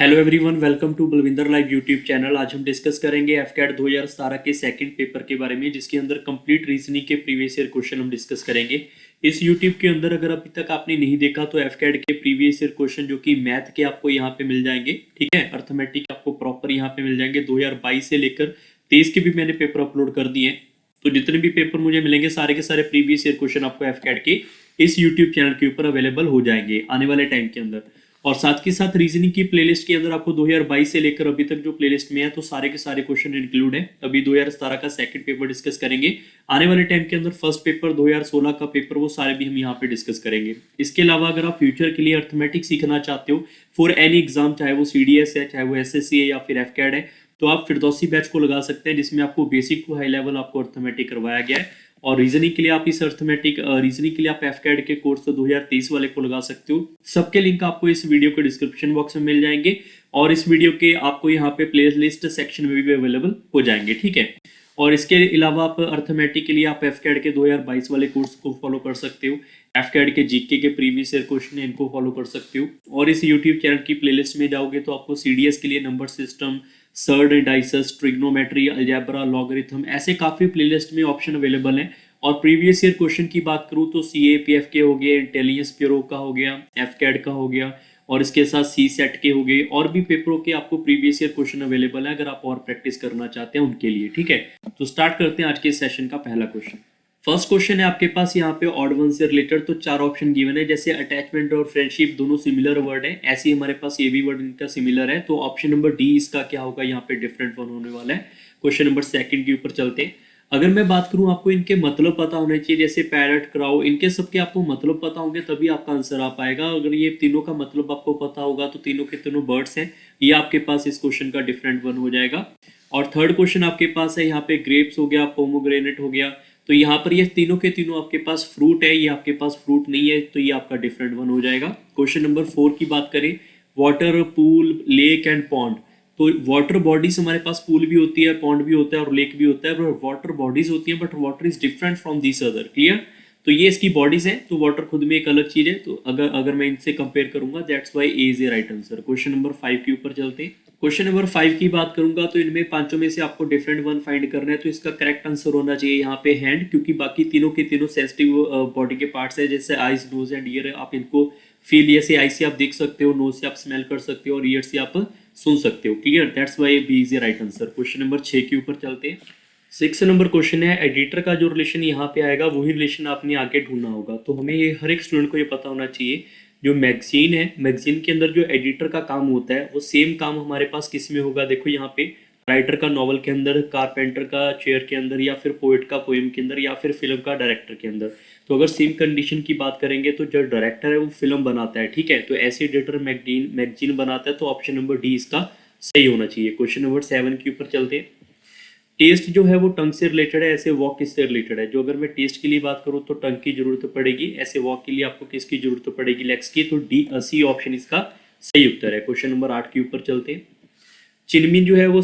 Hello everyone, welcome to Balvinder live YouTube channel. आज हम discuss करेंगे एफकैट 2017 के सेकंड पेपर के बारे में, जिसके अंदर कंप्लीट रीजनिंग के प्रीवियस ईयर क्वेश्चन हम डिस्कस करेंगे। इस यूट्यूब के अंदर अगर अभी तक आपने नहीं देखा तो एफकैट के प्रीवियस ईयर क्वेश्चन जो कि मैथ के आपको यहाँ पे मिल जाएंगे, ठीक है। अर्थमेटिक आपको प्रॉपर यहाँ पे मिल जाएंगे। 2022 से लेकर 23 के भी मैंने पेपर अपलोड कर दिए हैं, तो जितने भी पेपर मुझे मिलेंगे सारे के सारे प्रीवियस ईयर क्वेश्चन आपको एफकैट के इस यूट्यूब चैनल के ऊपर अवेलेबल हो जाएंगे आने वाले टाइम के अंदर। और साथ के साथ रीजनिंग की प्लेलिस्ट के अंदर आपको 2022 से लेकर अभी तक जो प्लेलिस्ट में है तो सारे के सारे क्वेश्चन इंक्लूड है। अभी 2017 का सेकंड पेपर डिस्कस करेंगे, आने वाले टाइम के अंदर फर्स्ट पेपर 2016 का पेपर वो सारे भी हम यहाँ पे डिस्कस करेंगे। इसके अलावा अगर आप फ्यूचर के लिए अर्थमेटिक सीखना चाहते हो फॉर एनी एग्जाम, चाहे वो CDS है, चाहे वो SSC है या फिर एफकैट है, तो आप फिरदौसी बैच को लगा सकते हैं, जिसमें आपको बेसिक टू हाई लेवल आपको अर्थमेटिक करवाया गया है। और रीजनिंग के लिए आप इस अर्थमेटिक रीजनिंग के लिए आप एफकैट के कोर्स 2023 वाले को लगा सकते हो। सबके लिंक आपको इस वीडियो के डिस्क्रिप्शन बॉक्स में मिल जाएंगे और इस वीडियो के आपको यहाँ पे प्ले लिस्ट सेक्शन में भी अवेलेबल हो जाएंगे, ठीक है। और इसके अलावा आप अर्थमेटिक के लिए आप एफकैट के 2022 वाले कोर्स को फॉलो कर सकते हो। एफकैट के जीके के प्रीवियस ईयर क्वेश्चन है, इनको फॉलो कर सकते हो। और इस यूट्यूब चैनल की प्लेलिस्ट में जाओगे तो आपको CDS के लिए number system, surd dices, trigonometry, algebra, logarithm, ऐसे काफी प्लेलिस्ट में ऑप्शन अवेलेबल हैं। और प्रीवियस ईयर क्वेश्चन की बात करूं तो CAPF के हो गए, इंटेलिजेंस ब्यूरो का हो गया, एफकैट का हो गया, और इसके साथ CSET के हो गए, और भी पेपरों के आपको प्रीवियस ईयर क्वेश्चन अवेलेबल है अगर आप और प्रैक्टिस करना चाहते हैं उनके लिए, ठीक है। तो स्टार्ट करते हैं आज के सेशन का पहला क्वेश्चन। फर्स्ट क्वेश्चन है आपके पास यहाँ पे ऑड वन से रिलेटेड, तो चार ऑप्शन गिवन है। जैसे अटैचमेंट और फ्रेंडशिप दोनों सिमिलर वर्ड है, ऐसे ही हमारे पास ये भी वर्ड इनका सिमिलर है, तो ऑप्शन नंबर डी इसका क्या होगा, यहाँ पे डिफरेंट वन होने वाला है। क्वेश्चन नंबर सेकंड के ऊपर चलते हैं। अगर मैं बात करूं आपको इनके मतलब पता होने चाहिए, जैसे पैरट, क्राउ, इनके सबके आपको मतलब पता होंगे तभी आपका आंसर आ पाएगा। अगर ये तीनों का मतलब आपको पता होगा तो तीनों के तीनों बर्ड्स हैं, ये आपके पास इस क्वेश्चन का डिफरेंट वन हो जाएगा। और थर्ड क्वेश्चन आपके पास है यहाँ पे ग्रेप्स हो गया, पोमोग्रेनेट हो गया, तो यहाँ पर ये तीनों के तीनों आपके पास फ्रूट है, ये आपके पास फ्रूट नहीं है, तो ये आपका डिफरेंट वन हो जाएगा। क्वेश्चन नंबर 4 की बात करें, water, pool, lake and pond, तो वाटर बॉडीज हमारे पास पूल भी होती है, पॉन्ड भी होता है और लेक भी होता है, बट वाटर बॉडीज होती है, but water is different from this other, clear. तो ये इसकी बॉडीज है, तो वाटर खुद में एक अलग चीज है, तो अगर मैं इनसे कंपेयर करूंगा, that's why A is a right answer. Question number 5 के ऊपर चलते हैं। क्वेश्चन नंबर 5 की बात करूंगा तो इनमें पांचों में से आपको डिफरेंट वन फाइंड करना है, तो इसका करेक्ट आंसर होना चाहिए यहाँ पे हैंड, क्योंकि बाकी तीनों के तीनों सेंसिटिव बॉडी के पार्ट्स है, जैसे आइज, नोज एंड ईयर, आप इनको फील, जैसे आई से आप देख सकते हो, नोज से आप स्मेल कर सकते हो और ईयर से आप सुन सकते हो, clear. That's why B is a right answer. Question number 6 के ऊपर चलते हैं। 6 नंबर क्वेश्चन है, एडिटर का जो रिलेशन यहाँ पे आएगा वही रिलेशन आपने आगे ढूंढना होगा। तो हमें ये हर एक स्टूडेंट को ये पता होना चाहिए, जो मैगजीन है, मैगजीन के अंदर जो एडिटर का काम होता है वो सेम काम हमारे पास किस में होगा। देखो यहाँ पे राइटर का नॉवल के अंदर, कारपेंटर का चेयर के अंदर, या फिर पोएट का पोएम के अंदर, या फिर फिल्म का डायरेक्टर के अंदर। तो अगर सेम कंडीशन की बात करेंगे तो जो डायरेक्टर है वो फिल्म बनाता है, ठीक है, तो ऐसे एडिटर मैगजीन बनाता है, तो ऑप्शन नंबर डी इसका सही होना चाहिए। क्वेश्चन नंबर 7 के ऊपर चलते हैं। टेस्ट जो है वो टंग से रिलेटेड है, ऐसे वॉक किससे रिलेटेड है। जो अगर मैं टेस्ट के लिए बात करूँ तो टंग की जरूरत पड़ेगी, ऐसे वॉक के लिए आपको किसकी जरूरत पड़ेगी, लेग्स की, तो सी ऑप्शन इसका सही उत्तर है। क्वेश्चन नंबर 8 के ऊपर चलते हैं। चिमनी जो है वो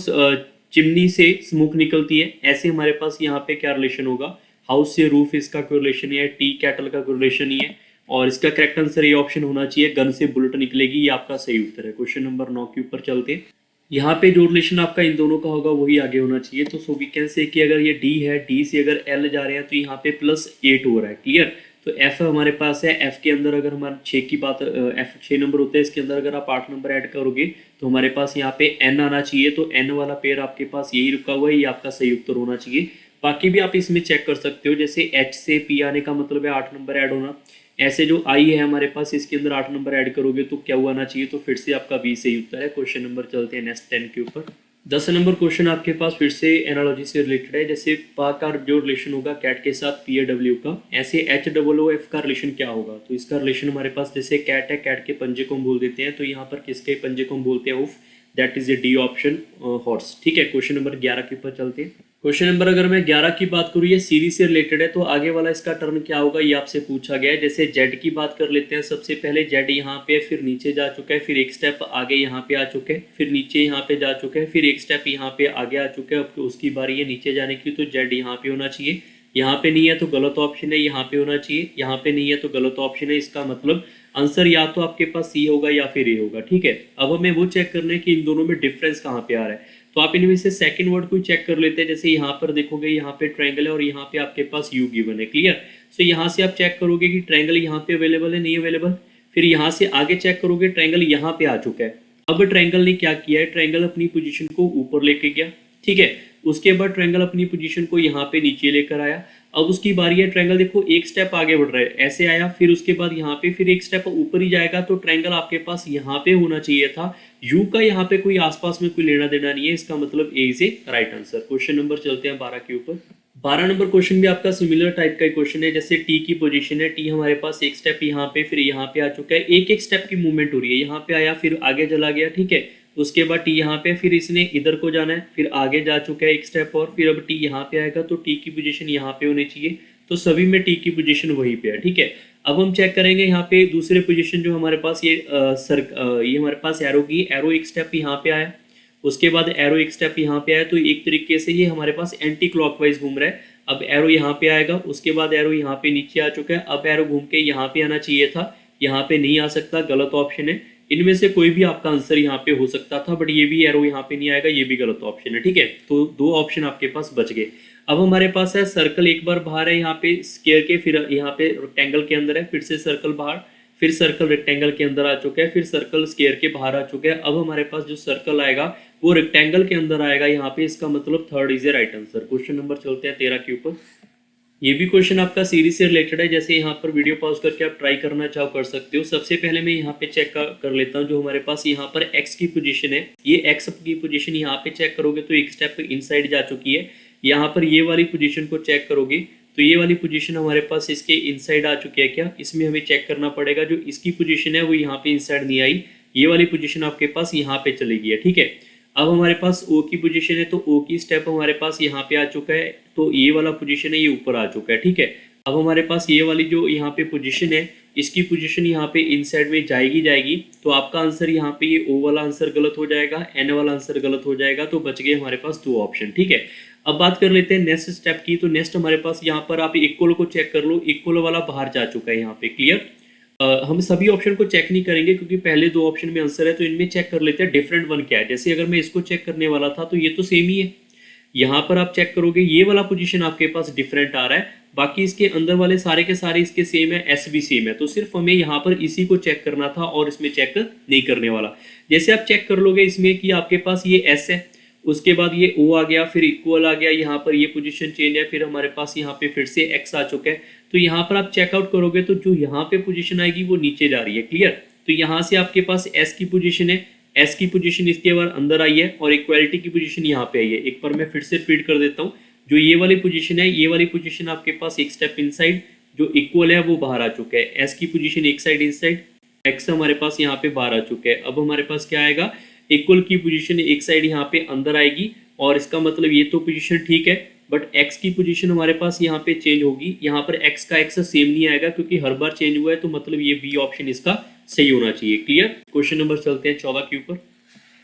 चिमनी से स्मोक निकलती है, ऐसे हमारे पास यहाँ पे क्या रिलेशन होगा, हाउस से रूफ, इसका कोई रिलेशन है, टी कैटल का कोई रिलेशन ही है, और इसका करेक्ट आंसर ये ऑप्शन होना चाहिए, गन से बुलेट निकलेगी, ये आपका सही उत्तर है। क्वेश्चन नंबर 9 के ऊपर चलते हैं। यहाँ पे जो रिलेशन आपका इन दोनों का होगा वही आगे होना चाहिए, तो सो वी कैन से कि अगर ये डी है, डी से अगर एल जा रहे हैं तो यहाँ पे +8 हो रहा है, क्लियर। तो एफ हमारे पास है, एफ के अंदर अगर हमारे 6 की बात, एफ 6 नंबर होते हैं, इसके अंदर अगर आप 8 नंबर ऐड करोगे तो हमारे पास यहाँ पे एन आना चाहिए, तो एन वाला पेयर आपके पास यही रुका हुआ है, ये आपका सही उत्तर होना चाहिए। बाकी भी आप इसमें चेक कर सकते हो, जैसे एच से पी आने का मतलब है 8 नंबर ऐड होना, ऐसे जो आई है हमारे पास इसके अंदर 8 नंबर ऐड करोगे तो क्या हुआ आना चाहिए, तो फिर से आपका बी सही उत्तर है। क्वेश्चन नंबर चलते हैं नेक्स्ट 10 के ऊपर। 10 नंबर क्वेश्चन आपके पास फिर से एनालॉजी से रिलेटेड है, जैसे पा का जो रिलेशन होगा कैट के साथ PAW का, ऐसे HOOF का रिलेशन क्या होगा। तो इसका रिलेशन हमारे पास, जैसे कैट है, कैट के पंजे को हम बोल देते हैं, तो यहाँ पर किसके पंजे को हम बोलते हैं, उफ, that is A D option, horse, ठीक है। क्वेश्चन नंबर 11 के ऊपर चलते हैं। क्वेश्चन नंबर अगर मैं 11 की बात करूँ, ये सीरीज से रिलेटेड है, तो आगे वाला इसका टर्म क्या होगा ये आपसे पूछा गया है। जैसे जेड की बात कर लेते हैं, सबसे पहले जेड यहाँ पे, फिर नीचे जा चुका है, फिर एक स्टेप आगे यहाँ पे आ चुके हैं, फिर नीचे यहाँ पे जा चुके हैं, फिर एक स्टेप यहाँ पे आगे आ चुके हैं, अब उसकी बारी है नीचे जाने की, तो जेड यहाँ पे होना चाहिए। यहाँ पे नहीं है तो गलत ऑप्शन है, यहाँ पे होना चाहिए, यहाँ पे नहीं है तो गलत ऑप्शन है, इसका मतलब आंसर या तो आपके पास सी होगा या फिर ए होगा। ठीक है, अब हमें वो चेक करना है कि इन दोनों में डिफरेंस कहाँ पे आ रहा है। तो आप इनमें से सेकंड वर्ड को चेक कर लेते हैं। जैसे यहाँ पर देखोगे, यहाँ पे ट्रायंगल है और यहाँ पे आपके पास यू गिवन है। क्लियर। सो यहाँ से आप चेक करोगे कि ट्रायंगल यहाँ पे अवेलेबल है, नहीं अवेलेबल। फिर यहाँ से आगे चेक करोगे, ट्रायंगल यहाँ पे आ चुका है। अब ट्रायंगल ने क्या किया है, ट्रायंगल अपनी पोजीशन को ऊपर लेके गया। ठीक है, उसके बाद ट्रायंगल अपनी पोजीशन को यहाँ पे नीचे लेकर आया। अब उसकी बारी है, ट्रायंगल देखो एक स्टेप आगे बढ़ रहा है, ऐसे आया, फिर उसके बाद यहाँ पे फिर एक स्टेप ऊपर ही जाएगा। तो ट्रायंगल आपके पास यहाँ पे होना चाहिए था। यू का यहाँ पे कोई आसपास में कोई लेना देना नहीं है, इसका मतलब A is a right answer. Question number चलते हैं 12 के ऊपर। 12 नंबर क्वेश्चन भी आपका सिमिलर टाइप का क्वेश्चन है। जैसे टी की पोजीशन है, टी हमारे पास एक स्टेप यहाँ पे फिर यहाँ पे आ चुका है, एक एक स्टेप की मूवमेंट हो रही है। यहाँ पे आया फिर आगे चला गया। ठीक है, उसके बाद टी यहाँ पे, फिर इसने इधर को जाना है, फिर आगे जा चुका है एक स्टेप और, फिर अब टी यहाँ पे आएगा। तो टी की पोजीशन यहाँ पे होनी चाहिए। तो सभी में टी की पोजीशन वहीं पे है। ठीक है, अब हम चेक करेंगे यहाँ पे दूसरे पोजीशन जो हमारे पास ये ये हमारे पास एरो की, एरो एक स्टेप यहाँ पे आया, उसके बाद एरो एक स्टेप यहाँ पे आया। तो एक तरीके से ये हमारे पास एंटी क्लॉकवाइज घूम रहा है। अब एरो यहाँ पे आएगा, उसके बाद एरो यहाँ पे नीचे आ चुका है। अब एरो घूम के यहाँ पे आना चाहिए था, यहाँ पे नहीं आ सकता, गलत ऑप्शन है। इनमें से कोई भी आपका आंसर यहाँ पे हो सकता था, बट ये भी एरो यहाँ पे नहीं आएगा, ये भी गलत ऑप्शन है। ठीक है, तो दो ऑप्शन आपके पास बच गए। अब हमारे पास है सर्कल, एक बार बाहर है यहाँ पे स्क्वायर के, फिर यहाँ पे रेक्टेंगल के अंदर है, फिर से सर्कल बाहर, फिर सर्कल रेक्टेंगल के अंदर आ चुका है, फिर सर्कल स्क्वायर के बाहर आ चुका है। अब हमारे पास जो सर्कल आएगा वो रेक्टेंगल के अंदर आएगा यहाँ पे, इसका मतलब third is a right answer. Question number चलते हैं 13 के ऊपर। ये भी क्वेश्चन आपका सीरीज से रिलेटेड है। जैसे यहाँ पर वीडियो पॉज करके आप ट्राई करना चाहो कर सकते हो। सबसे पहले मैं यहाँ पे चेक कर लेता हूँ जो हमारे पास यहाँ पर एक्स की पोजीशन है। ये एक्स की पोजीशन यहाँ पे चेक करोगे तो एक स्टेप इनसाइड जा चुकी है। यहाँ पर ये वाली पोजीशन को चेक करोगे तो ये वाली पोजीशन हमारे पास इसके इनसाइड आ चुकी है क्या, इसमें हमें चेक करना पड़ेगा। जो इसकी पोजीशन है वो यहाँ पे इनसाइड नहीं आई, ये वाली पोजीशन आपके पास यहाँ पे चली गई है। ठीक है, अब हमारे पास ओ की पोजीशन है, तो ओ की स्टेप हमारे पास यहाँ पे आ चुका है। तो ये वाला पोजीशन है ये ऊपर आ चुका है। ठीक है, अब हमारे पास ये वाली जो यहाँ पे पोजीशन है, इसकी पोजीशन यहाँ पे इनसाइड में जाएगी। तो आपका आंसर यहाँ पे ये ओ वाला आंसर गलत हो जाएगा, एन वाला आंसर गलत हो जाएगा। तो बच गए हमारे पास दो ऑप्शन। ठीक है, अब बात कर लेते हैं नेक्स्ट स्टेप की। तो नेक्स्ट हमारे पास यहाँ पर आप इक्वल को चेक कर लो, इक्वल वाला बाहर जा चुका है यहाँ पे। क्लियर, हम सभी ऑप्शन को चेक नहीं करेंगे क्योंकि पहले दो ऑप्शन में आंसर है, तो इनमें चेक कर लेते हैं डिफरेंट वन क्या है। जैसे अगर मैं इसको चेक करने वाला था तो ये तो सेम ही है। यहाँ पर आप चेक करोगे ये वाला पोजीशन आपके पास डिफरेंट आ रहा है, बाकी इसके अंदर वाले सारे के सारे इसके सेम है, एस भी सेम है। तो सिर्फ हमें यहाँ पर इसी को चेक करना था और इसमें चेक नहीं करने वाला। जैसे आप चेक कर लोगे इसमें कि आपके पास ये एस है, उसके बाद ये ओ आ गया, फिर इक्वल आ गया, यहाँ पर ये पोजीशन चेंज है, फिर हमारे पास यहाँ पे फिर से एक्स आ चुका है। तो यहाँ पर आप चेकआउट करोगे तो जो यहाँ पे पोजीशन आएगी वो नीचे जा रही है। क्लियर, तो यहाँ से आपके पास एस की पोजीशन है, एस की पोजीशन इसके बाद अंदर आई है और इक्वालिटी की पोजीशन यहाँ पे आई है। एक बार मैं फिर से रिपीट कर देता हूँ, जो ये वाली पोजीशन है, ये वाली पोजीशन आपके पास एक स्टेप इनसाइड, जो इक्वल है वो बाहर आ चुका है। एस की पोजीशन एक साइड इनसाइड, एक्स हमारे पास यहाँ पे बाहर आ चुका है। अब हमारे पास क्या आएगा, इक्वल की पोजीशन एक साइड यहाँ पे अंदर आएगी, और इसका मतलब ये तो पोजीशन ठीक है, बट एक्स की पोजीशन हमारे पास यहाँ पे चेंज होगी। यहाँ पर एक्स का एक्स सेम नहीं आएगा क्योंकि हर बार चेंज हुआ है, तो मतलब ये बी ऑप्शन इसका सही होना चाहिए। क्लियर, क्वेश्चन नंबर चलते हैं 14 के ऊपर।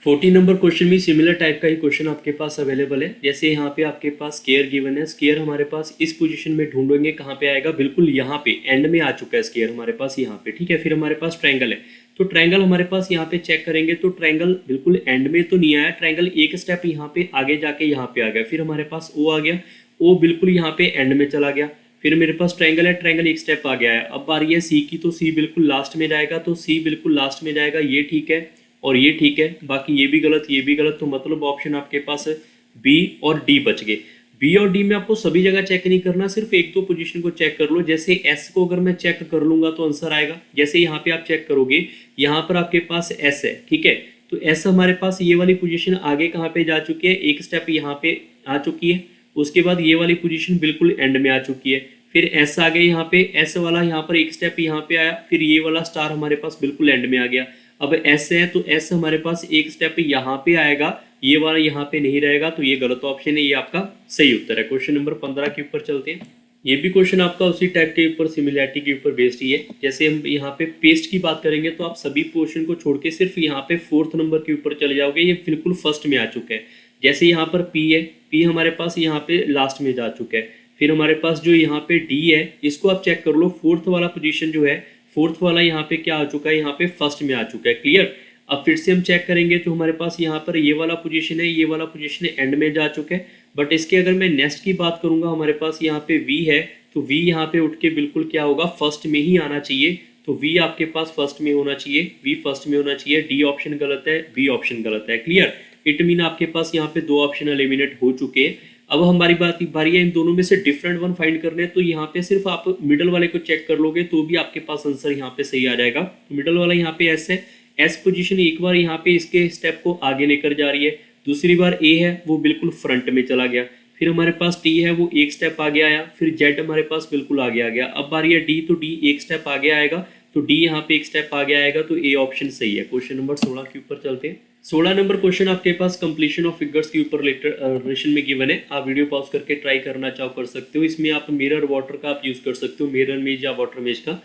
14 नंबर क्वेश्चन भी सिमिलर टाइप का ही क्वेश्चन आपके पास अवेलेबल है। जैसे यहाँ पे आपके पास स्क्वायर गिवन है, स्क्वायर हमारे पास इस पोजीशन में ढूंढेंगे कहाँ पे आएगा, बिल्कुल यहाँ पे एंड में आ चुका है स्क्वायर हमारे पास यहाँ पे। ठीक है, फिर हमारे पास ट्रायंगल है, तो ट्रायंगल हमारे पास यहाँ पे चेक करेंगे तो ट्रायंगल बिल्कुल एंड में तो नहीं आया, ट्रायंगल एक स्टेप यहाँ पे आगे जाके यहाँ पे आ गया। फिर हमारे पास ओ आ गया, ओ बिल्कुल यहाँ पे एंड में चला गया। फिर मेरे पास ट्रायंगल है, ट्रायंगल एक स्टेप आ गया है। अब बारी है सी की, तो सी बिल्कुल लास्ट में जाएगा, तो सी बिल्कुल लास्ट में जाएगा, ये ठीक है और ये ठीक है, बाकी ये भी गलत ये भी गलत। तो मतलब ऑप्शन आपके पास बी और डी बच गए। बी और डी में आपको सभी जगह चेक नहीं करना, सिर्फ एक दो पोजीशन को चेक कर लो। जैसे एस को अगर मैं चेक कर लूंगा तो आंसर आएगा। जैसे यहाँ पे आप चेक करोगे, यहाँ पर आपके पास एस है, ठीक है, तो एस हमारे पास ये वाली पोजीशन आगे कहाँ पे जा चुकी है, एक स्टेप यहाँ पे आ चुकी है। उसके बाद ये वाली पोजीशन बिल्कुल एंड में आ चुकी है। फिर एस आ गया यहाँ पे, एस वाला यहाँ पर एक स्टेप यहाँ पे आया, फिर ये वाला स्टार हमारे पास बिल्कुल एंड में आ गया। अब एस है तो एस हमारे पास एक स्टेप यहाँ पे आएगा, ये वाला यहाँ पे नहीं रहेगा, तो ये गलत ऑप्शन है, ये आपका सही उत्तर है। क्वेश्चन नंबर 15 के ऊपर चलते हैं। ये भी क्वेश्चन आपका उसी टाइप के ऊपर सिमिलैरिटी के ऊपर बेस्ड ही है। जैसे हम यहाँ पे पेस्ट की बात करेंगे तो आप सभी क्वेश्चन को छोड़ के सिर्फ यहाँ पे 4th नंबर के ऊपर चले जाओगे, ये बिल्कुल फर्स्ट में आ चुका है। जैसे यहाँ पर पी है, पी हमारे पास यहाँ पे लास्ट में जा चुका है। फिर हमारे पास जो यहाँ पे डी है, इसको आप चेक कर लो, 4th वाला पोजीशन जो है फोर्थ वाला यहाँ पे क्या आ चुका है, यहाँ पे फर्स्ट में आ चुका है। क्लियर। अब फिर से हम चेक करेंगे तो हमारे पास यहाँ पर ये वाला पोजीशन है, ये वाला पोजीशन है, एंड में जा चुका है। बट इसके अगर मैं नेक्स्ट की बात करूंगा, हमारे पास यहाँ पे वी है, तो वी यहाँ पे उठ के बिल्कुल क्या होगा, फर्स्ट में ही आना चाहिए। तो वी आपके पास फर्स्ट में होना चाहिए, वी फर्स्ट में होना चाहिए। डी ऑप्शन गलत है, बी ऑप्शन गलत है। क्लियर। इट मीन आपके पास यहाँ पे दो ऑप्शन एलिमिनेट हो चुके हैं। अब हमारी बारी है इन दोनों में से डिफरेंट वन फाइंड करने। तो यहाँ पे सिर्फ आप मिडल वाले को चेक कर लोगे तो भी आपके पास आंसर यहाँ पे सही आ जाएगा। तो मिडल वाला यहाँ पे एस है, एस पोजीशन एक बार यहाँ पे इसके स्टेप को आगे लेकर जा रही है, दूसरी बार ए है वो बिल्कुल फ्रंट में चला गया, फिर हमारे पास टी है वो एक स्टेप आगे आया, फिर जेड हमारे पास बिल्कुल आगे आ गया। अब बारी है डी, तो डी एक स्टेप आगे आएगा, तो डी यहाँ पे एक स्टेप आगे आएगा, तो ए ऑप्शन सही है। क्वेश्चन नंबर 16 के ऊपर चलते हैं। 16 नंबर क्वेश्चन आपके पास कंप्लीशन ऑफ फिगर्स के ऊपर रिलेशन में गिवन है। आप वीडियो पॉज करके ट्राई करना चाहो कर सकते हो। इसमें आप मिरर वाटर का आप यूज कर सकते हो, मिरर इमेज या वाटर इमेज का।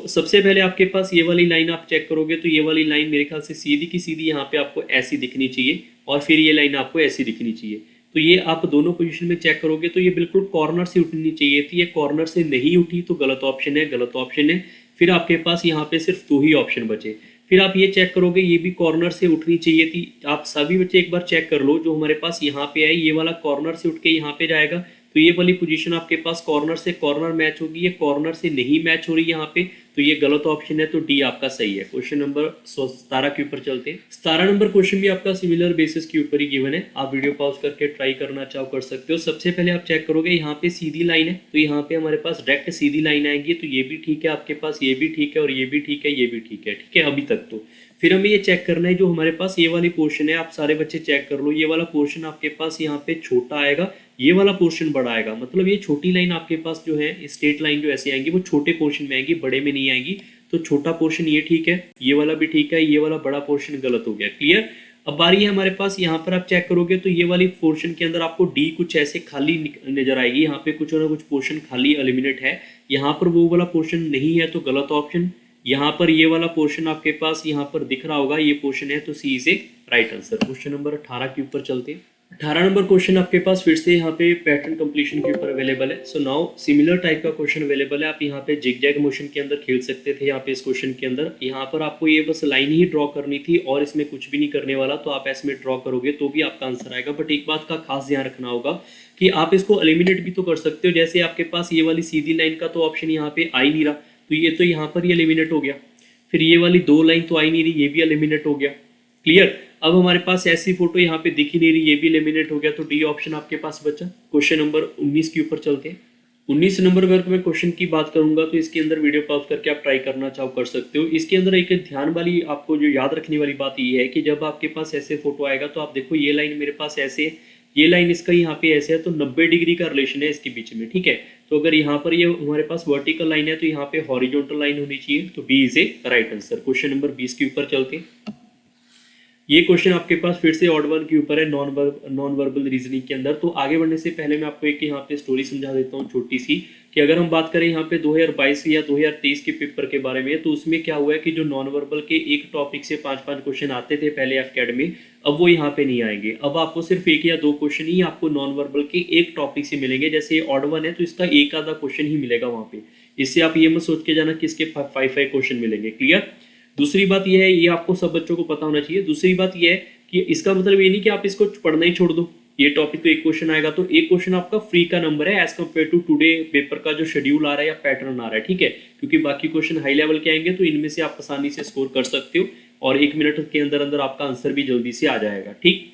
सबसे पहले आपके पास ये वाली लाइन आप चेक करोगे तो ये वाली लाइन मेरे ख्याल से सीधी की सीधी यहाँ पे आपको ऐसी दिखनी चाहिए, और फिर ये लाइन आपको ऐसी दिखनी चाहिए। तो ये आप दोनों पोजीशन में चेक करोगे तो ये बिल्कुल कॉर्नर से उठनी चाहिए थी, ये कॉर्नर से नहीं उठी तो गलत ऑप्शन है, गलत ऑप्शन है। फिर आपके पास यहाँ पे सिर्फ दो ही ऑप्शन बचे। फिर आप ये चेक करोगे ये भी कॉर्नर से उठनी चाहिए थी। आप सभी बच्चे एक बार चेक कर लो, जो हमारे पास यहाँ पे है ये वाला कॉर्नर से उठ के यहाँ पे जाएगा, तो ये वाली पोजीशन आपके पास कॉर्नर से कॉर्नर मैच होगी, ये कॉर्नर से नहीं मैच हो रही यहाँ पे, तो ये गलत ऑप्शन है, तो डी आपका सही है। क्वेश्चन नंबर 17 के ऊपर चलते हैं। 17 नंबर क्वेश्चन भी आपका सिमिलर बेसिस के ऊपर ही गिवन है। आप वीडियो पॉज करके ट्राई करना चाहो कर सकते हो। सबसे पहले आप चेक करोगे यहाँ पे सीधी लाइन है, तो यहाँ पे हमारे पास डायरेक्ट सीधी लाइन आएगी, तो ये भी ठीक है आपके पास, ये भी ठीक है, और ये भी ठीक है, ये भी ठीक है। ठीक है अभी तक तो। फिर हमें ये चेक करना है जो हमारे पास ये वाली पोर्शन है, आप सारे बच्चे चेक कर लो, ये वाला पोर्शन आपके पास यहाँ पे छोटा आएगा, ये वाला पोर्शन बड़ा आएगा। मतलब ये छोटी लाइन आपके पास जो है स्ट्रेट लाइन जो ऐसे आएंगी वो छोटे पोर्शन में आएंगी, बड़े में नहीं आएंगी। तो छोटा पोर्शन ये ठीक है, ये वाला भी ठीक है, ये वाला बड़ा पोर्शन गलत हो गया। क्लियर। अब बारी है हमारे पास यहाँ पर आप चेक करोगे तो ये वाली पोर्शन के अंदर आपको डी कुछ ऐसे खाली नजर आएगी, यहाँ पे कुछ ना कुछ पोर्शन खाली एलिमिनेट है, यहाँ पर वो वाला पोर्शन नहीं है तो गलत ऑप्शन। यहाँ पर ये वाला पोर्शन आपके पास यहाँ पर दिख रहा होगा, ये पोर्शन है, तो C is a right answer. Question number 18 के ऊपर चलते हैं। 18 नंबर क्वेश्चन आपके पास फिर से यहाँ पे पैटर्न कंप्लीशन के ऊपर अवेलेबल है। सो नाउ सिमिलर टाइप का क्वेश्चन अवेलेबल है। आप यहाँ पे जिगजैग मोशन के अंदर खेल सकते थे। यहाँ पे इस क्वेश्चन के अंदर यहाँ पर आपको ये बस लाइन ही ड्रॉ करनी थी और इसमें कुछ भी नहीं करने वाला, तो आप ऐसे में ड्रॉ करोगे तो भी आपका आंसर आएगा। बट एक बात का खास ध्यान रखना होगा कि आप इसको एलिमिनेट भी तो कर सकते हो। जैसे आपके पास ये वाली सीधी लाइन का तो ऑप्शन यहाँ पे आ ही नहीं रहा, तो ये तो यहाँ पर ही एलिमिनेट हो गया। फिर ये वाली दो लाइन तो आ ही नहीं रही, ये भी एलिमिनेट हो गया। क्लियर। अब हमारे पास ऐसी फोटो यहाँ पे दिख ही नहीं रही, ये भी एलिमिनेट हो गया, तो डी ऑप्शन आपके पास बचा। क्वेश्चन नंबर 19 के ऊपर चलते हैं। 19 नंबर अगर मैं क्वेश्चन की बात करूंगा तो इसके अंदर वीडियो पॉज करके आप ट्राई करना चाहो कर सकते हो। इसके अंदर एक ध्यान वाली आपको जो याद रखने वाली बात ये है कि जब आपके पास ऐसे फोटो आएगा तो आप देखो ये लाइन मेरे पास ऐसे है, ये लाइन इसका यहाँ पे ऐसे है, तो 90 डिग्री का रिलेशन है इसके बीच में। ठीक है। तो अगर यहाँ पर ये हमारे पास वर्टिकल लाइन है तो यहाँ पे हॉरिजॉन्टल लाइन होनी चाहिए, तो B is a right answer. Question number 20 के ऊपर चलते हैं। ये क्वेश्चन आपके पास फिर से ऑड वन के ऊपर है, नॉन वर्बल रीजनिंग के अंदर। तो आगे बढ़ने से पहले मैं आपको एक यहाँ पे स्टोरी समझा देता हूँ छोटी सी, कि अगर हम बात करें यहाँ पे 2022 या 2023 के पेपर के बारे में, तो उसमें क्या हुआ है कि जो नॉन वर्बल के एक टॉपिक से 5-5 क्वेश्चन आते थे पहले एफकेड में, अब वो यहाँ पे नहीं आएंगे। अब आपको सिर्फ एक या दो क्वेश्चन ही आपको नॉन वर्बल के एक टॉपिक से मिलेंगे। जैसे ऑड वन है तो इसका एक आधा क्वेश्चन ही मिलेगा वहाँ पे। इससे आप ये मत सोच के जाना कि इसके 5 क्वेश्चन मिलेंगे। क्लियर। दूसरी बात यह है, ये आपको सब बच्चों को पता होना चाहिए। दूसरी बात यह है कि इसका मतलब ये नहीं कि आप इसको पढ़ना ही छोड़ दो, ये टॉपिक तो एक क्वेश्चन आएगा, तो एक क्वेश्चन आपका फ्री का नंबर है as compare to today paper का जो शेड्यूल आ रहा है या पैटर्न आ रहा है। ठीक है। क्योंकि बाकी क्वेश्चन हाई लेवल के आएंगे तो इनमें से आप आसानी से स्कोर कर सकते हो और 1 मिनट के अंदर अंदर आपका आंसर भी जल्दी से आ जाएगा। ठीक।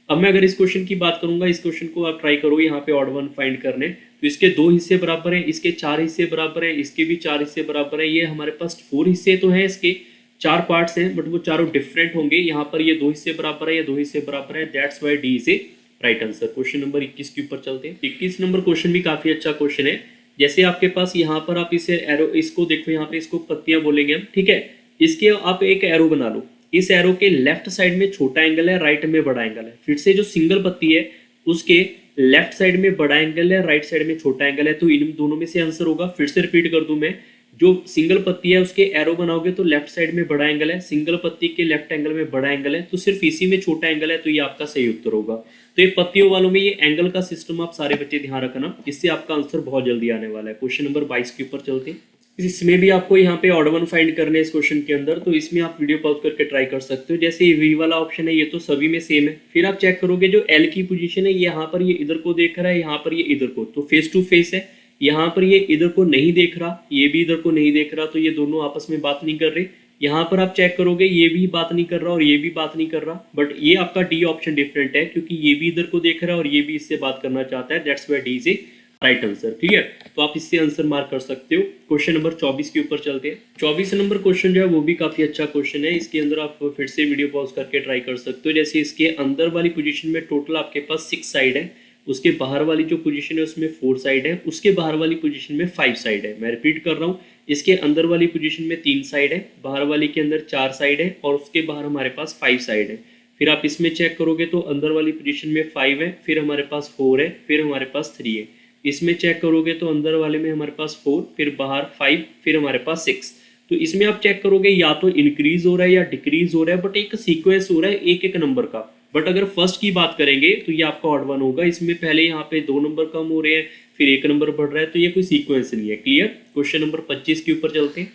अब मैं अगर इस क्वेश्चन की बात करूंगा, इस क्वेश्चन को आप ट्राई करो यहाँ पे ऑड वन फाइंड करने, तो इसके 2 हिस्से बराबर है, इसके 4 हिस्से बराबर है, इसके भी 4 हिस्से बराबर है। ये हमारे पास 4 हिस्से तो हैं, इसके 4 पार्ट्स हैं, बट वो चारों डिफरेंट होंगे। यहाँ पर ये 2 हिस्से बराबर है, ये 2 हिस्से बराबर है, that's why D is a right answer. Question number 21 के ऊपर चलते हैं। 21 नंबर क्वेश्चन भी काफी अच्छा क्वेश्चन है। जैसे आपके पास यहाँ पर आप इसे एरो, इसको देखो यहाँ पे, इसको पत्तियां बोलेंगे हम। ठीक है। इसके आप एक एरो बना लो, इस एरो के लेफ्ट साइड में छोटा एंगल है, राइट में बड़ा एंगल है। फिर से जो सिंगल पत्ती है उसके लेफ्ट साइड में बड़ा एंगल है, राइट साइड में छोटा एंगल है, तो इन दोनों में से आंसर होगा। फिर से रिपीट कर दूं मैं, जो सिंगल पत्ती है उसके एरो बनाओगे तो लेफ्ट साइड में बड़ा एंगल है, सिंगल पत्ती के लेफ्ट एंगल में बड़ा एंगल है, तो सिर्फ इसी में छोटा एंगल है, तो ये आपका सही उत्तर होगा। तो ये पत्तियों वालों में ये एंगल का सिस्टम आप सारे बच्चे ध्यान रखना, इससे आपका आंसर बहुत जल्दी आने वाला है। क्वेश्चन नंबर 22 के ऊपर चलते हैं। इसमें भी आपको यहाँ पे ऑड वन फाइंड करने हैं इस क्वेश्चन के अंदर, तो इसमें आप वीडियो पॉज करके ट्राई कर सकते हो। जैसे वी वाला ऑप्शन है ये तो सभी में सेम है। फिर आप चेक करोगे जो एल की पोजीशन है, यहाँ पर ये इधर को देख रहा है, यहाँ पर ये इधर को, तो फेस टू फेस है। यहाँ पर ये इधर को नहीं देख रहा, ये भी इधर को नहीं देख रहा, तो ये दोनों आपस में बात नहीं कर रहे। यहाँ पर आप चेक करोगे ये भी बात नहीं कर रहा और ये भी बात नहीं कर रहा, बट ये आपका डी ऑप्शन डिफरेंट है क्योंकि ये भी इधर को देख रहा है और ये भी इससे बात करना चाहता है। That's why D is a right answer. Clear, तो आप इससे आंसर मार्क कर सकते हो। क्वेश्चन नंबर 24 के ऊपर चलते हैं। 24 नंबर क्वेश्चन जो है वो भी काफी अच्छा क्वेश्चन है। इसके अंदर आप फिर से वीडियो पॉज करके ट्राई कर सकते हो। जैसे इसके अंदर वाली पोजीशन में टोटल आपके पास 6 साइड है, उसके बाहर वाली जो पोजीशन है उसमें 4 साइड है, उसके बाहर वाली पोजीशन में 5 साइड है। मैं रिपीट कर रहा हूँ, इसके अंदर वाली पोजीशन में 3 साइड है, बाहर वाली के अंदर 4 साइड है और उसके बाहर हमारे पास 5 साइड है। फिर आप इसमें चेक करोगे तो अंदर वाली पोजीशन में 5 है, फिर हमारे पास 4 है, फिर हमारे पास 3 है। इसमें चेक करोगे तो अंदर वाले में हमारे पास 4, फिर बाहर 5, फिर हमारे पास 6। तो इसमें आप चेक करोगे या तो इंक्रीज हो रहा है या डिक्रीज हो रहा है, बट एक सीक्वेंस हो रहा है एक एक नंबर का। बट अगर फर्स्ट की बात करेंगे तो ये आपका ऑड वन होगा। इसमें पहले यहाँ पे 2 नंबर कम हो रहे हैं, फिर 1 नंबर बढ़ रहा है, तो ये कोई सीक्वेंस नहीं है। क्लियर, क्वेश्चन नंबर 25 के ऊपर चलते हैं।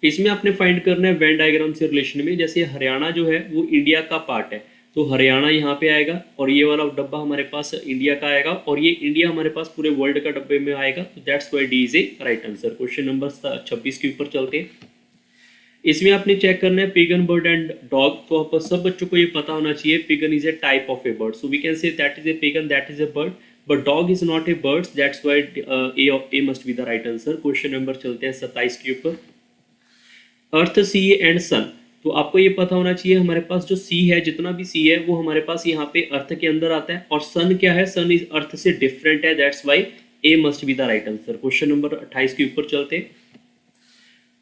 इसमें आपने फाइंड करना है वेन डायग्राम से रिलेशन में। जैसे हरियाणा जो है वो इंडिया का पार्ट है, तो हरियाणा यहाँ पे आएगा और ये वाला डब्बा हमारे पास इंडिया का आएगा और ये इंडिया हमारे पास पूरे वर्ल्ड का डब्बे में आएगा। तो that's why D is a right answer. Question number 26 के ऊपर चलते हैं। इसमें आपने चेक करना है पिगन, बर्ड एंड डॉग। तो आप सब बच्चों को ये पता होना चाहिए pigeon is a type of a bird, so we can say that is a pigeon, that is a bird, but dog is not a bird. That's why A must be the right answer. Question number चलते हैं 27 के ऊपर। Earth, sea and sun. तो आपको ये पता होना चाहिए हमारे पास जो सी है, जितना भी सी है वो हमारे पास यहाँ पे अर्थ के अंदर आता है, और सन क्या है, सन इज अर्थ से डिफरेंट है। That's why A must be the right answer. Question number 28 के ऊपर चलते हैं।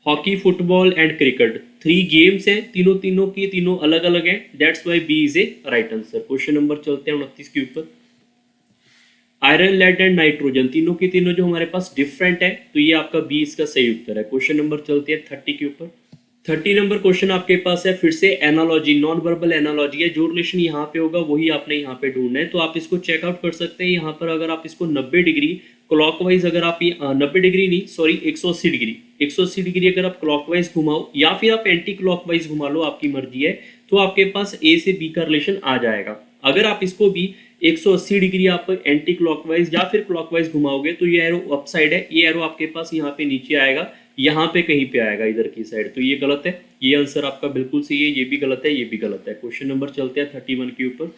Hockey, football and cricket 3 games हैं, तीनों की तीनों अलग अलग हैं। That's why B is a right answer. Question number चलते हैं 29 के ऊपर। आयरन, लेड एंड नाइट्रोजन तीनों की तीनों जो हमारे पास डिफरेंट है, तो ये आपका बी इसका सही उत्तर है। क्वेश्चन नंबर चलते हैं 30 के ऊपर। 30 नंबर क्वेश्चन आपके पास है फिर से एनालॉजी, नॉन वर्बल एनालॉजी है। जो रिलेशन यहाँ पे होगा वही आपने यहाँ पे ढूंढना है, तो आप इसको चेकआउट कर सकते हैं। यहाँ पर अगर आप इसको 90 डिग्री क्लॉकवाइज, अगर आप 90 डिग्री नहीं सॉरी 180 डिग्री अगर आप क्लॉकवाइज घुमाओ या फिर आप एंटी क्लॉकवाइज घुमा लो, आपकी मर्जी है, तो आपके पास ए से बी का रिलेशन आ जाएगा। अगर आप इसको भी 180 डिग्री आप एंटी क्लॉकवाइज या फिर क्लॉकवाइज घुमाओगे तो ये एरो अप साइड है, ये एरो आपके पास यहाँ पे नीचे आएगा, यहाँ पे कहीं पे आएगा इधर की साइड, तो ये गलत है। ये आंसर आपका बिल्कुल सही है, ये भी गलत है, ये भी गलत है। क्वेश्चन नंबर चलते हैं 31 के ऊपर।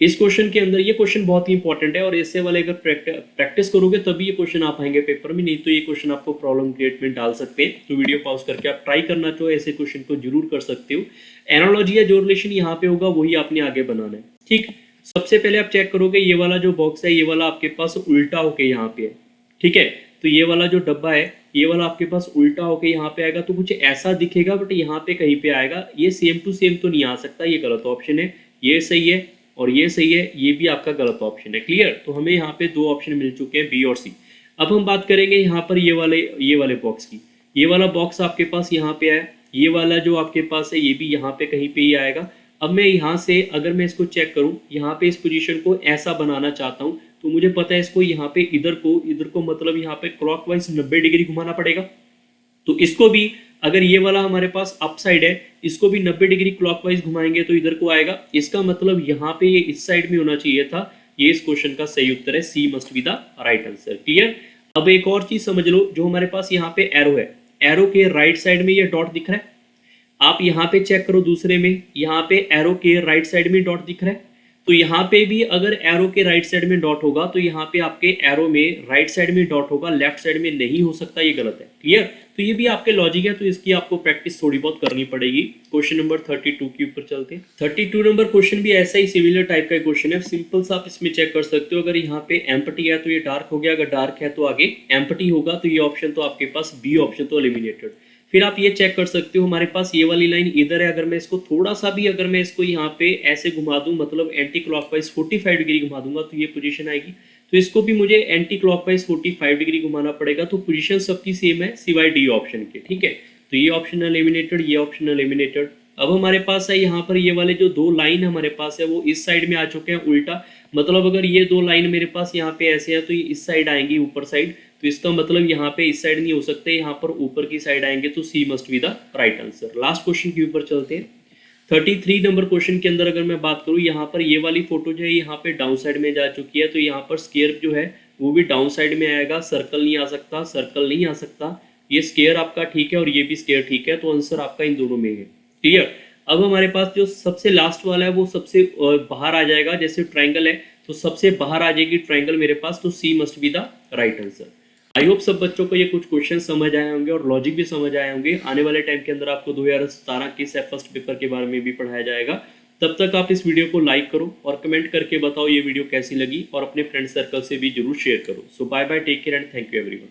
इस क्वेश्चन के अंदर ये क्वेश्चन बहुत ही इंपॉर्टेंट है और इससे वाले अगर प्रैक्टिस करोगे तभी ये क्वेश्चन आ पाएंगे पेपर में, नहीं तो ये क्वेश्चन आपको प्रॉब्लम क्रिएट में डाल सकते हैं। तो वीडियो पॉज करके आप ट्राई करना चाहो ऐसे क्वेश्चन को जरूर कर सकते हो। एनालॉजी या जो रिलेशन यहाँ पे होगा वही आपने आगे बनाना है। ठीक, सबसे पहले आप चेक करोगे ये वाला जो बॉक्स है ये वाला आपके पास उल्टा होके यहाँ पे है। ठीक है, तो ये वाला जो डब्बा है ये वाला आपके पास उल्टा होके यहाँ पे आएगा, तो कुछ ऐसा दिखेगा बट यहाँ पे कहीं पे आएगा। ये सेम टू सेम तो नहीं आ सकता, ये गलत ऑप्शन है। ये सही है और ये सही है, ये भी आपका गलत ऑप्शन है। क्लियर, तो हमें यहाँ पे 2 ऑप्शन मिल चुके हैं, बी और सी। अब हम बात करेंगे यहाँ पर ये वाले बॉक्स की। ये वाला बॉक्स आपके पास यहाँ पे है, ये वाला जो आपके पास है ये भी यहाँ पे कहीं पे ही आएगा। अब मैं यहाँ से अगर मैं इसको चेक करूँ, यहाँ पे इस पोजीशन को ऐसा बनाना चाहता हूँ, तो मुझे पता है इसको यहाँ पे इधर को मतलब यहाँ पे क्लॉकवाइज 90 डिग्री घुमाना पड़ेगा। तो इसको भी अगर ये वाला हमारे पास अप साइड है, इसको भी 90 डिग्री क्लॉकवाइज घुमाएंगे तो इधर को आएगा। इसका मतलब यहाँ पे ये इस साइड में होना चाहिए था। ये इस क्वेश्चन का सही उत्तर है, C must be the right answer. Clear, अब एक और चीज समझ लो, जो हमारे पास यहाँ पे एरो है, एरो के राइट साइड में ये डॉट दिख रहा है। आप यहाँ पे चेक करो दूसरे में, यहाँ पे एरो के राइट साइड में डॉट दिख रहा है, तो यहाँ पे भी अगर एरो के राइट साइड में डॉट होगा तो यहाँ पे आपके एरो में राइट साइड में डॉट होगा, लेफ्ट साइड में नहीं हो सकता, ये गलत है। क्लियर, तो ये भी आपके लॉजिक है, तो इसकी आपको प्रैक्टिस थोड़ी बहुत करनी पड़ेगी। क्वेश्चन नंबर 32 के ऊपर चलते हैं। 32 नंबर क्वेश्चन भी ऐसा ही सिमिलर टाइप का क्वेश्चन है, सिंपल सा आप इसमें चेक कर सकते हो। अगर यहाँ पे एम्प्टी है तो ये डार्क हो गया, अगर डार्क है तो आगे एम्प्टी होगा, तो ये ऑप्शन तो आपके पास बी ऑप्शन तो एलिमिनेटेड। फिर आप ये चेक कर सकते हो, हमारे पास ये वाली लाइन इधर है, अगर मैं इसको थोड़ा सा भी अगर मैं इसको यहाँ पे ऐसे घुमा दूं, मतलब एंटी क्लॉकवाइज 45 डिग्री घुमा दूंगा तो ये पोजीशन आएगी। तो इसको भी मुझे एंटी क्लॉकवाइज 45 डिग्री घुमाना पड़ेगा, तो पोजीशन सबकी सेम है सिवाय डी ऑप्शन के। ठीक है, तो ये ऑप्शन एलिमिनेटेड, ये ऑप्शन एलिमिनेटेड। अब हमारे पास है यहाँ पर ये वाले जो 2 लाइन हमारे पास है वो इस साइड में आ चुके हैं उल्टा, मतलब अगर ये 2 लाइन मेरे पास यहाँ पे ऐसे हैं तो ये इस साइड आएंगी ऊपर साइड, तो इसका मतलब यहाँ पे इस साइड नहीं हो सकते, यहाँ पर ऊपर की साइड आएंगे, तो C must be the right answer. Last question के ऊपर चलते हैं। 33 नंबर क्वेश्चन के अंदर अगर मैं बात करूँ, यहाँ पर ये वाली फोटो जो है यहाँ पे डाउन साइड में जा चुकी है, तो यहाँ पर स्केयर जो है वो भी डाउन साइड में आएगा, सर्कल नहीं आ सकता, सर्कल नहीं आ सकता। ये स्केयर आपका ठीक है और ये भी स्केयर ठीक है, तो आंसर आपका इन दोनों में है। क्लियर। अब हमारे पास जो सबसे लास्ट वाला है वो सबसे बाहर आ जाएगा, जैसे ट्राइंगल है तो सबसे बाहर आ जाएगी ट्राइंगल मेरे पास, तो C must be the right answer. I hope सब बच्चों को ये कुछ क्वेश्चन समझ आए होंगे और लॉजिक भी समझ आए होंगे। आने वाले टाइम के अंदर आपको 2017 के फर्स्ट पेपर के बारे में भी पढ़ाया जाएगा। तब तक आप इस वीडियो को लाइक करो और कमेंट करके बताओ ये वीडियो कैसी लगी, और अपने फ्रेंड सर्कल से भी जरूर शेयर करो। So bye bye, take care and thank you everyone.